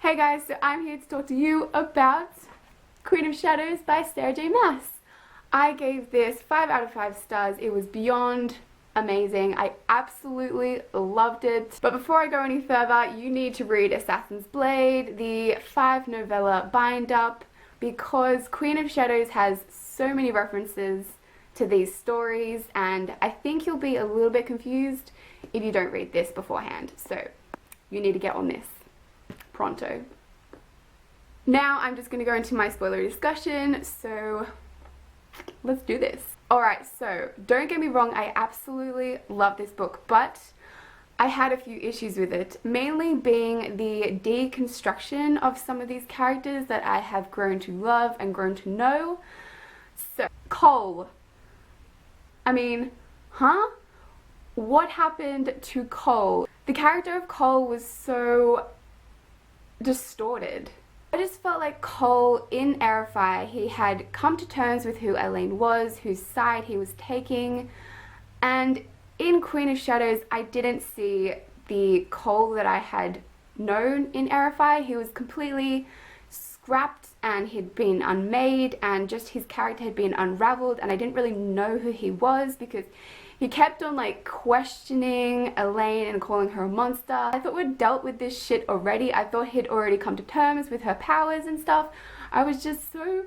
Hey guys, so I'm here to talk to you about Queen of Shadows by Sarah J Maas. I gave this 5 out of 5 stars. It was beyond amazing. I absolutely loved it. But before I go any further, you need to read Assassin's Blade, the 5-novella bind-up, because Queen of Shadows has so many references to these stories, and I think you'll be a little bit confused if you don't read this beforehand. So you need to get on this pronto. Now I'm just going to go into my spoiler discussion, so let's do this. Alright, so don't get me wrong, I absolutely love this book, but I had a few issues with it, mainly being the deconstruction of some of these characters that I have grown to love and grown to know. So, Cole. I mean, huh? What happened to Cole? The character of Cole was so distorted. I just felt like Cole in Aerify, he had come to terms with who Elaine was, whose side he was taking, and in Queen of Shadows I didn't see the Cole that I had known in Aerify. He was completely scrapped and he'd been unmade, and just his character had been unraveled, and I didn't really know who he was because he kept on like questioning Elaine and calling her a monster. I thought we'd dealt with this shit already. I thought he'd already come to terms with her powers and stuff. I was just so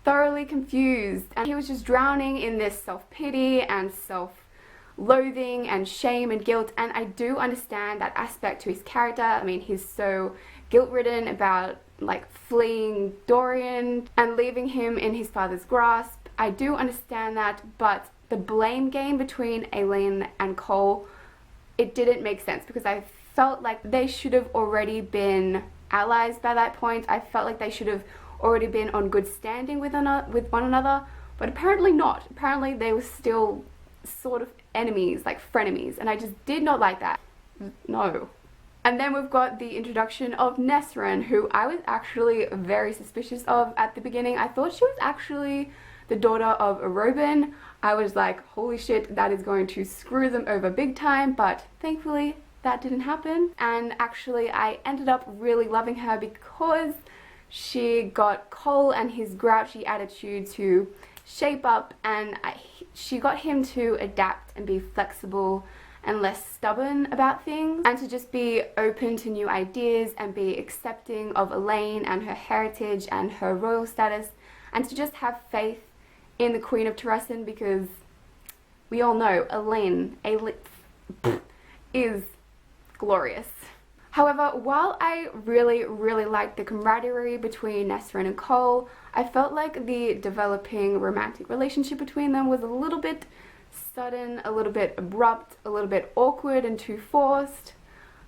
thoroughly confused, and he was just drowning in this self-pity and self-loathing and shame and guilt, and I do understand that aspect to his character. I mean, he's so guilt-ridden about like fleeing Dorian and leaving him in his father's grasp. I do understand that, but the blame game between Elaine and Cole, it didn't make sense because I felt like they should have already been allies by that point. I felt like they should have already been on good standing with one another, but apparently not. Apparently they were still sort of enemies, like frenemies, and I just did not like that. No. And then we've got the introduction of Nesrin, who I was actually very suspicious of at the beginning. I thought she was actually the daughter of a Rowan. I was like, holy shit, that is going to screw them over big time, but thankfully that didn't happen. And actually I ended up really loving her because she got Cole and his grouchy attitude to shape up, and she got him to adapt and be flexible and less stubborn about things, and to just be open to new ideas and be accepting of Elaine and her heritage and her royal status, and to just have faith in the Queen of Terrassen, because we all know Elaine is glorious. However, while I really liked the camaraderie between Nesrin and Cole, I felt like the developing romantic relationship between them was a little bit sudden, a little bit abrupt, a little bit awkward and too forced.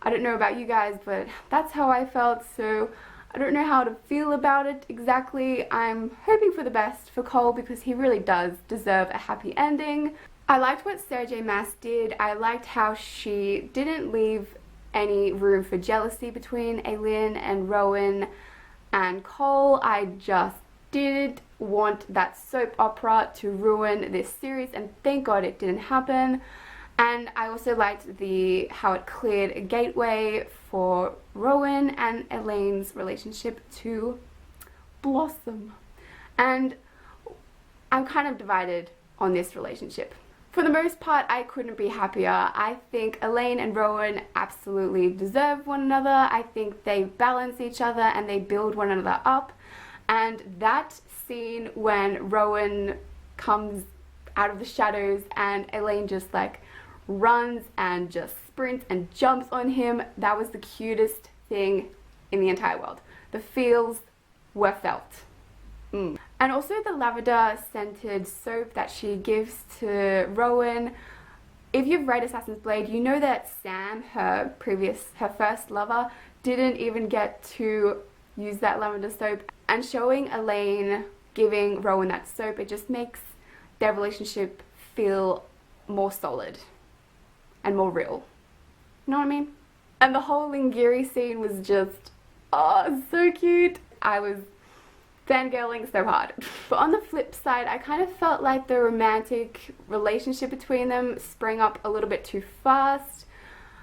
I don't know about you guys, but that's how I felt, so I don't know how to feel about it exactly. I'm hoping for the best for Cole because he really does deserve a happy ending. I liked what Sarah J Maas did. I liked how she didn't leave any room for jealousy between Elaine and Rowan and Cole. I just did want that soap opera to ruin this series, and thank God it didn't happen. And I also liked how it cleared a gateway for Rowan and Elaine's relationship to blossom. And I'm kind of divided on this relationship. For the most part, I couldn't be happier. I think Elaine and Rowan absolutely deserve one another. I think they balance each other and they build one another up. And that scene when Rowan comes out of the shadows and Elaine just like runs and just sprints and jumps on him, that was the cutest thing in the entire world. The feels were felt. And also the lavender scented soap that she gives to Rowan. If you've read Assassin's Blade, you know that Sam, her first lover, didn't even get to use that lavender soap, and showing Elaine giving Rowan that soap, it just makes their relationship feel more solid and more real. You know what I mean? And the whole Lingiri scene was just, oh, so cute. I was fangirling so hard. But on the flip side, I kind of felt like the romantic relationship between them sprang up a little bit too fast.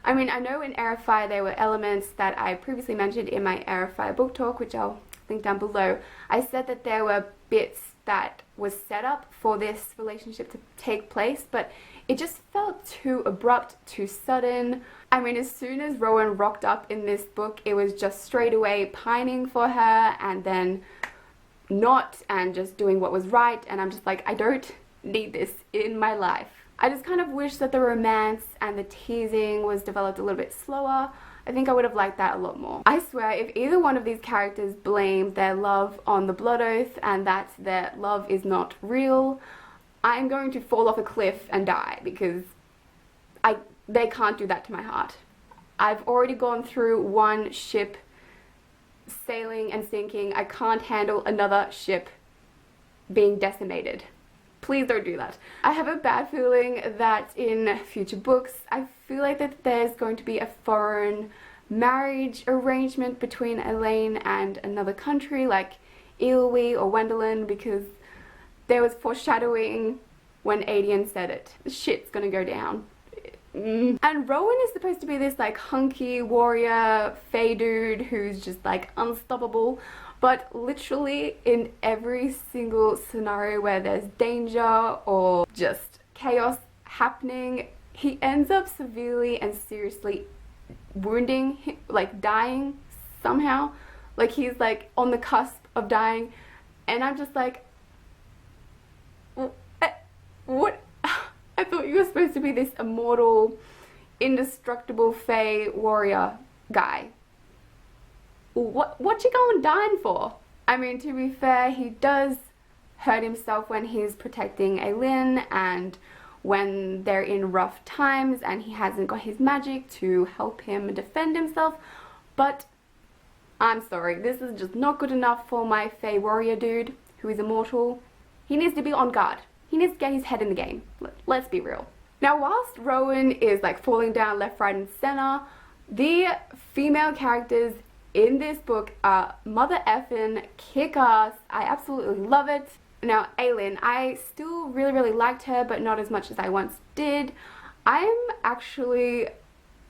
I mean, I know in Heir of Fire there were elements that I previously mentioned in my Heir of Fire book talk, which I'll link down below. I said that there were bits that was set up for this relationship to take place, but it just felt too abrupt, too sudden. I mean, as soon as Rowan rocked up in this book, it was just straight away pining for her and then not, and just doing what was right, and I'm just like, I don't need this in my life. I just kind of wish that the romance and the teasing was developed a little bit slower. I think I would have liked that a lot more. I swear, if either one of these characters blamed their love on the blood oath and that their love is not real, I'm going to fall off a cliff and die, because they can't do that to my heart. I've already gone through one ship sailing and sinking. I can't handle another ship being decimated. Please don't do that. I have a bad feeling that in future books, I feel like that there's going to be a foreign marriage arrangement between Elaine and another country like Ilwe or Wendelin, because there was foreshadowing when Adian said it. Shit's gonna go down. And Rowan is supposed to be this like hunky warrior fae dude who's just like unstoppable, but literally in every single scenario where there's danger or just chaos happening, he ends up severely and seriously wounding, like dying somehow. Like he's like on the cusp of dying, and I'm just like, what? I thought you were supposed to be this immortal, indestructible fae warrior guy. What you going dying for? I mean, to be fair, he does hurt himself when he's protecting Aelin and when they're in rough times and he hasn't got his magic to help him defend himself, but I'm sorry, this is just not good enough for my fae warrior dude who is immortal. He needs to be on guard. He needs to get his head in the game. Let's be real. Now, whilst Rowan is like falling down left, right, and center, the female characters in this book are mother effin' kick-ass. I absolutely love it. Now, Aelin, I still really liked her, but not as much as I once did. I'm actually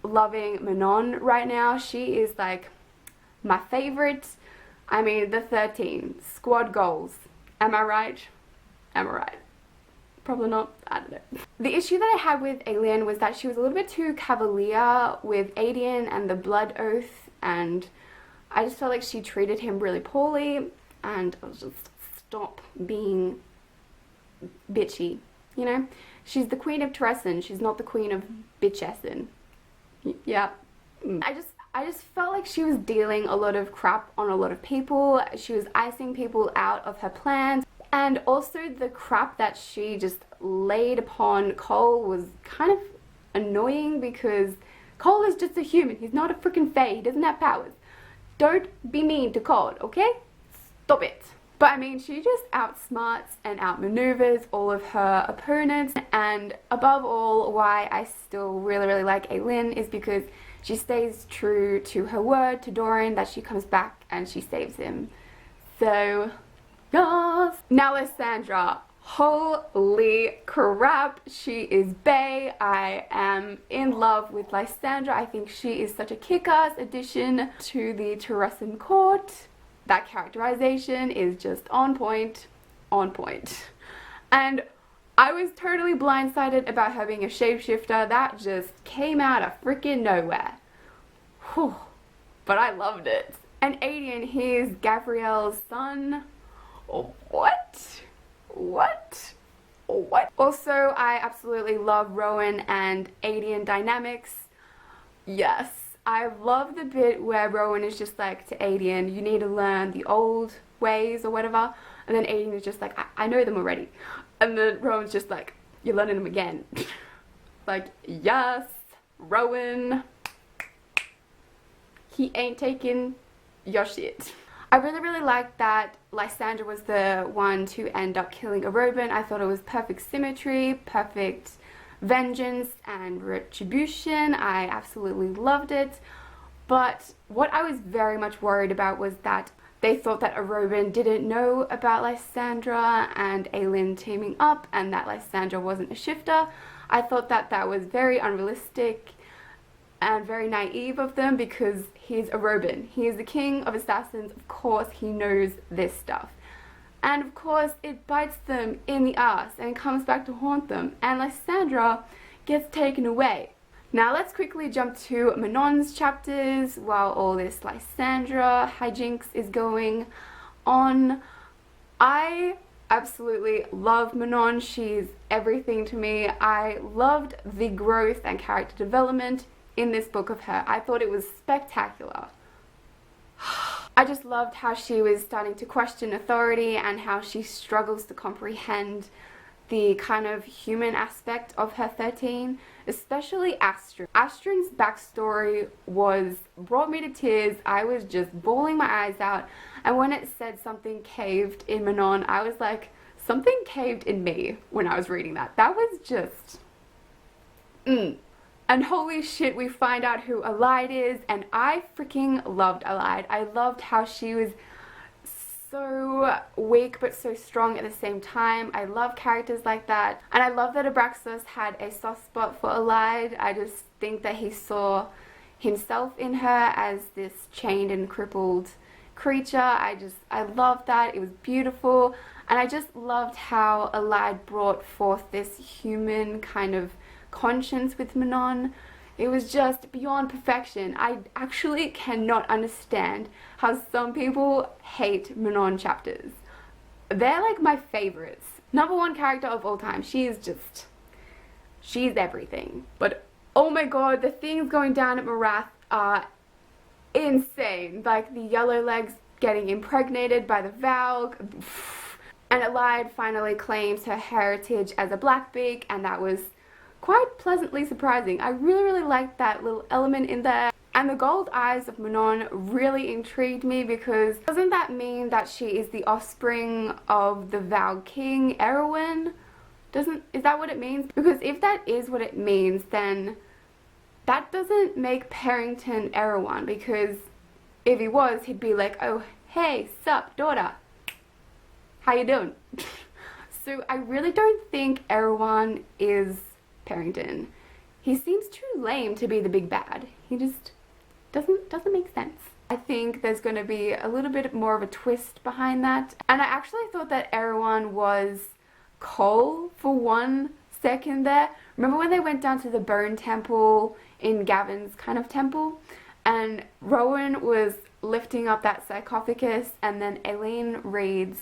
loving Manon right now. She is like my favorite. I mean, the 13 squad goals. Am I right? Am I right? Probably not. I don't know. The issue that I had with Aelin was that she was a little bit too cavalier with Adian and the blood oath, and I just felt like she treated him really poorly, and I was just, stop being bitchy, you know? She's the queen of Teresin, she's not the queen of bitchessin. Yeah. I just felt like she was dealing a lot of crap on a lot of people. She was icing people out of her plans. And also the crap that she just laid upon Cole was kind of annoying, because Cole is just a human. He's not a freaking fae. He doesn't have powers. Don't be mean to Cole, okay? Stop it. But I mean, she just outsmarts and outmaneuvers all of her opponents. And above all, why I still really like Aelin is because she stays true to her word to Doran that she comes back and she saves him. So, yes. Now Lysandra. Holy crap, she is bae. I am in love with Lysandra. I think she is such a kick-ass addition to the Teresin court. That characterization is just on point, on point. And I was totally blindsided about her being a shapeshifter. That just came out of freaking nowhere. Whew. But I loved it. And Adian, he is Gabrielle's son. Oh, what? What? What? Also, I absolutely love Rowan and Adian dynamics. Yes, I love the bit where Rowan is just like to Adian, you need to learn the old ways or whatever. And then Adian is just like, I know them already. And then Rowan's just like, you're learning them again. Like, yes, Rowan. He ain't taking your shit. I really liked that Lysandra was the one to end up killing Rowan. I thought it was perfect symmetry, perfect vengeance and retribution. I absolutely loved it. But what I was very much worried about was that they thought that Rowan didn't know about Lysandra and Aelin teaming up, and that Lysandra wasn't a shifter. I thought that that was very unrealistic. and very naive of them because he's a Rowan. He is the king of assassins. Of course he knows this stuff. And of course it bites them in the ass and comes back to haunt them. And Lysandra gets taken away. Now let's quickly jump to Manon's chapters while all this Lysandra hijinks is going on. I absolutely love Manon. She's everything to me. I loved the growth and character development in this book of her. I thought it was spectacular. I just loved how she was starting to question authority and how she struggles to comprehend the kind of human aspect of her 13, especially Astrid. Astrid's backstory brought me to tears. I was just bawling my eyes out, and when it said something caved in Manon, I was like, something caved in me when I was reading that. That was just... And holy shit, we find out who Alide is, and I freaking loved Alide. I loved how she was so weak but so strong at the same time. I love characters like that, and I love that Abraxas had a soft spot for Alide. I just think that he saw himself in her as this chained and crippled creature. I loved that. It was beautiful, and I just loved how Alide brought forth this human kind of conscience with Manon. It was just beyond perfection. I actually cannot understand how some people hate Manon chapters. They're like my favorites. #1 character of all time. She's everything. But oh my god, the things going down at Marath are insane. Like the yellow legs getting impregnated by the Valg. And Alide finally claims her heritage as a Blackbeak, and that was quite pleasantly surprising. I really liked that little element in there. And the gold eyes of Manon really intrigued me, because doesn't that mean that she is the offspring of the Valg King, Rowan? Is that what it means? Because if that is what it means, then that doesn't make Parrington Rowan, because if he was, he'd be like, oh hey, sup daughter, how you doing? So I really don't think Rowan is Parrington. He seems too lame to be the big bad. He just doesn't make sense. I think there's going to be a little bit more of a twist behind that. And I actually thought that Rowan was Cole for 1 second there. Remember when they went down to the bone temple in Gavin's kind of temple, and Rowan was lifting up that sarcophagus, and then Aileen reads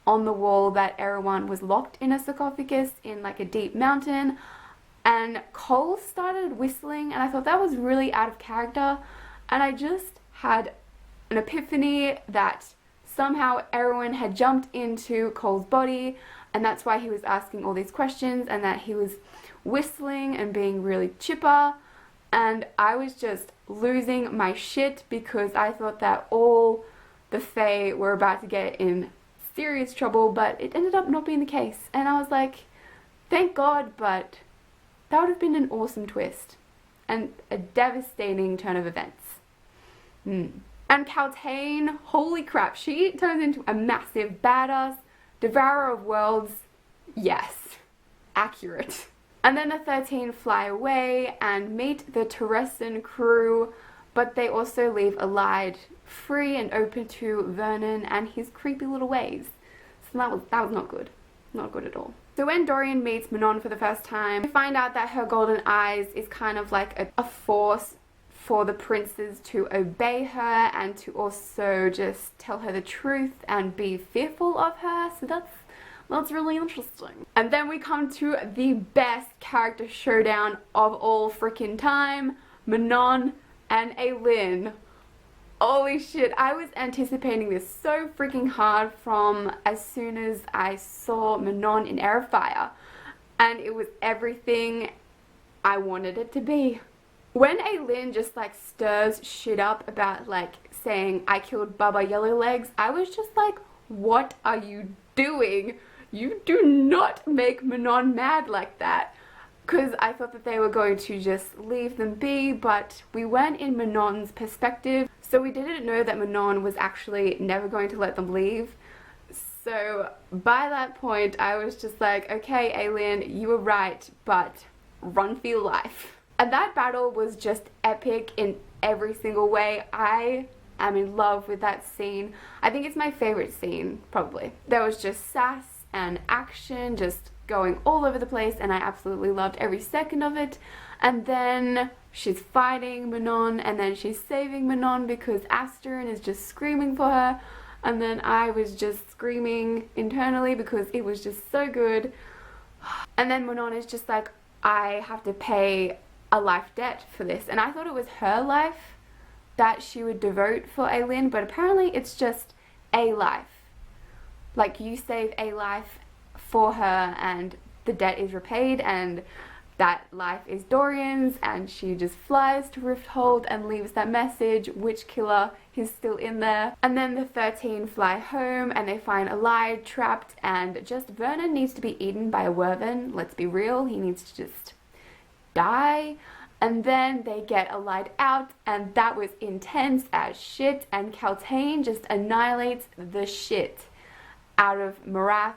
on the wall that Rowan was locked in a sarcophagus in like a deep mountain. And Cole started whistling, and I thought that was really out of character, and I just had an epiphany that somehow Rowan had jumped into Cole's body, and that's why he was asking all these questions, and that he was whistling and being really chipper. And I was just losing my shit, because I thought that all the Fae were about to get in serious trouble, but it ended up not being the case. And I was like, thank God, but that would have been an awesome twist and a devastating turn of events. And Kaltain, holy crap, she turns into a massive badass, devourer of worlds. Yes, accurate. And then the 13 fly away and meet the Teresan crew, but they also leave Alide free and open to Vernon and his creepy little ways. So that was not good. Not good at all. So when Dorian meets Manon for the first time, we find out that her golden eyes is kind of like a force for the princes to obey her and to also just tell her the truth and be fearful of her. So that's really interesting. And then we come to the best character showdown of all freaking time, Manon and Aileen. Holy shit, I was anticipating this so freaking hard from as soon as I saw Manon in Air of Fire, and it was everything I wanted it to be. When Aileen just like stirs shit up about like saying I killed Baba Yellowlegs, I was just like, what are you doing? You do not make Manon mad like that. Because I thought that they were going to just leave them be, but we weren't in Manon's perspective, so we didn't know that Manon was actually never going to let them leave. So by that point I was just like, okay Aileen, you were right, but run for your life. And that battle was just epic in every single way. I am in love with that scene. I think it's my favorite scene, probably. There was just sass and action just going all over the place, and I absolutely loved every second of it. And then she's fighting Manon, and then she's saving Manon because Asterin is just screaming for her. And then I was just screaming internally because it was just so good. And then Manon is just like, I have to pay a life debt for this. And I thought it was her life that she would devote for Aelin, but apparently it's just a life. Like, you save a life for her and the debt is repaid, and that life is Dorian's, and she just flies to Rifthold and leaves that message, witch killer, he's still in there. And then the 13 fly home and they find Alide trapped, and just Vernon needs to be eaten by a wyvern. Let's be real, he needs to just die. And then they get Alide out, and that was intense as shit, and Kaltain just annihilates the shit out of Marath.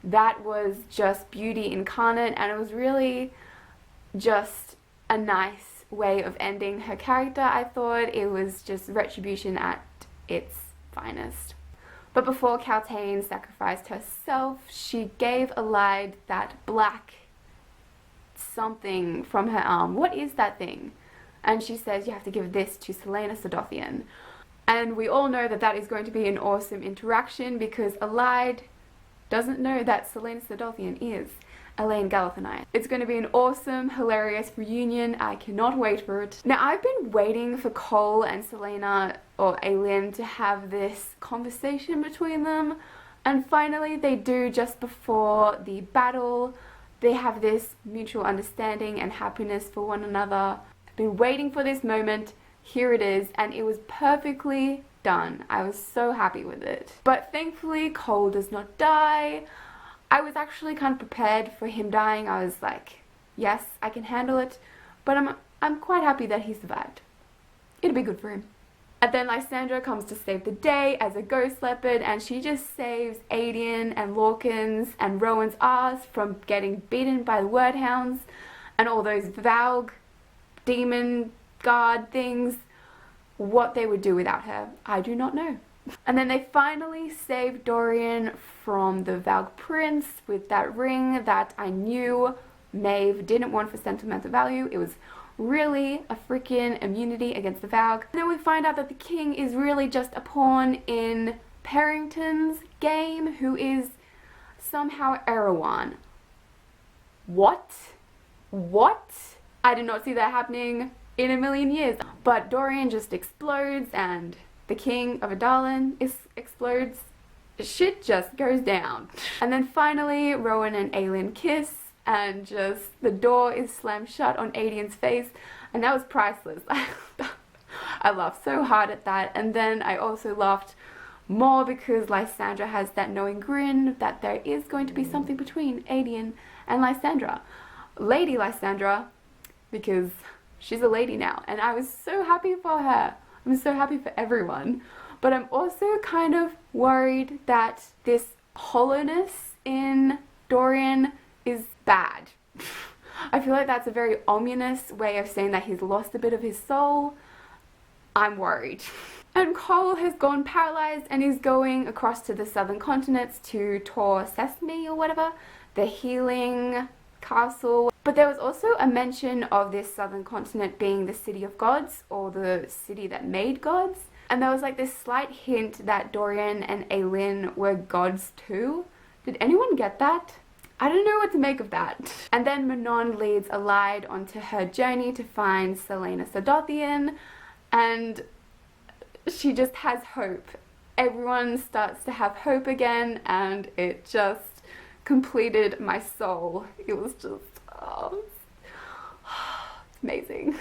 That was just beauty incarnate, and it was really just a nice way of ending her character. I thought it was just retribution at its finest. But before Kaltain sacrificed herself, she gave Alide that black something from her arm. What is that thing? And she says, you have to give this to Celaena Sardothien. And we all know that that is going to be an awesome interaction, because Alide doesn't know that Celaena Sardothien is Elaine Galathanite. It's going to be an awesome, hilarious reunion. I cannot wait for it. Now, I've been waiting for Cole and Celaena, or Aelin, to have this conversation between them, and finally they do just before the battle. They have this mutual understanding and happiness for one another. I've been waiting for this moment. Here it is, and it was perfectly done. I was so happy with it. But thankfully, Cole does not die. I was actually kind of prepared for him dying. I was like, yes, I can handle it, but I'm quite happy that he survived. It'll be good for him. And then Lysandra comes to save the day as a ghost leopard, and she just saves Aedion and Lorcan's and Rowan's ass from getting beaten by the Wordhounds and all those Valg demon guard things. What they would do without her, I do not know. And then they finally save Dorian from the Valg Prince with that ring that I knew Maeve didn't want for sentimental value. It was really a freaking immunity against the Valg. And then we find out that the king is really just a pawn in Perrington's game, who is somehow Erewhon. What? What? I did not see that happening in a million years. But Dorian just explodes, and the king of Adalin explodes. Shit just goes down. And then finally, Rowan and Aelin kiss, and just the door is slammed shut on Aedion's face, and that was priceless. I laughed so hard at that. And then I also laughed more because Lysandra has that knowing grin that there is going to be something between Aedion and Lysandra. Lady Lysandra, because she's a lady now, and I was so happy for her. I'm so happy for everyone. But I'm also kind of worried that this hollowness in Dorian is bad. I feel like that's a very ominous way of saying that he's lost a bit of his soul. I'm worried. And Cole has gone paralyzed and is going across to the southern continents to Tor Sesame or whatever, the healing castle. But there was also a mention of this southern continent being the city of gods, or the city that made gods. And there was like this slight hint that Dorian and Aelin were gods too. Did anyone get that? I don't know what to make of that. And then Manon leads Alide onto her journey to find Celaena Sardothien, and she just has hope. Everyone starts to have hope again, and it just completed my soul. It was just, oh, it's amazing.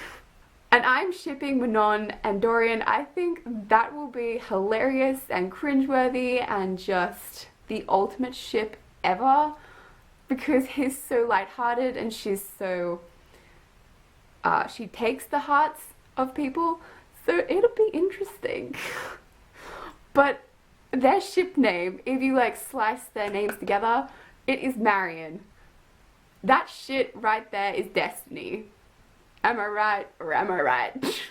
And I'm shipping Manon and Dorian. I think that will be hilarious and cringeworthy and just the ultimate ship ever, because he's so lighthearted and she's so, she takes the hearts of people, so it'll be interesting. But their ship name, if you like slice their names together, it is Marion. That shit right there is destiny. Am I right or am I right?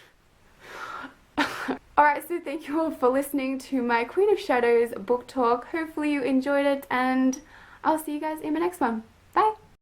Alright, so thank you all for listening to my Queen of Shadows book talk. Hopefully you enjoyed it, and I'll see you guys in my next one.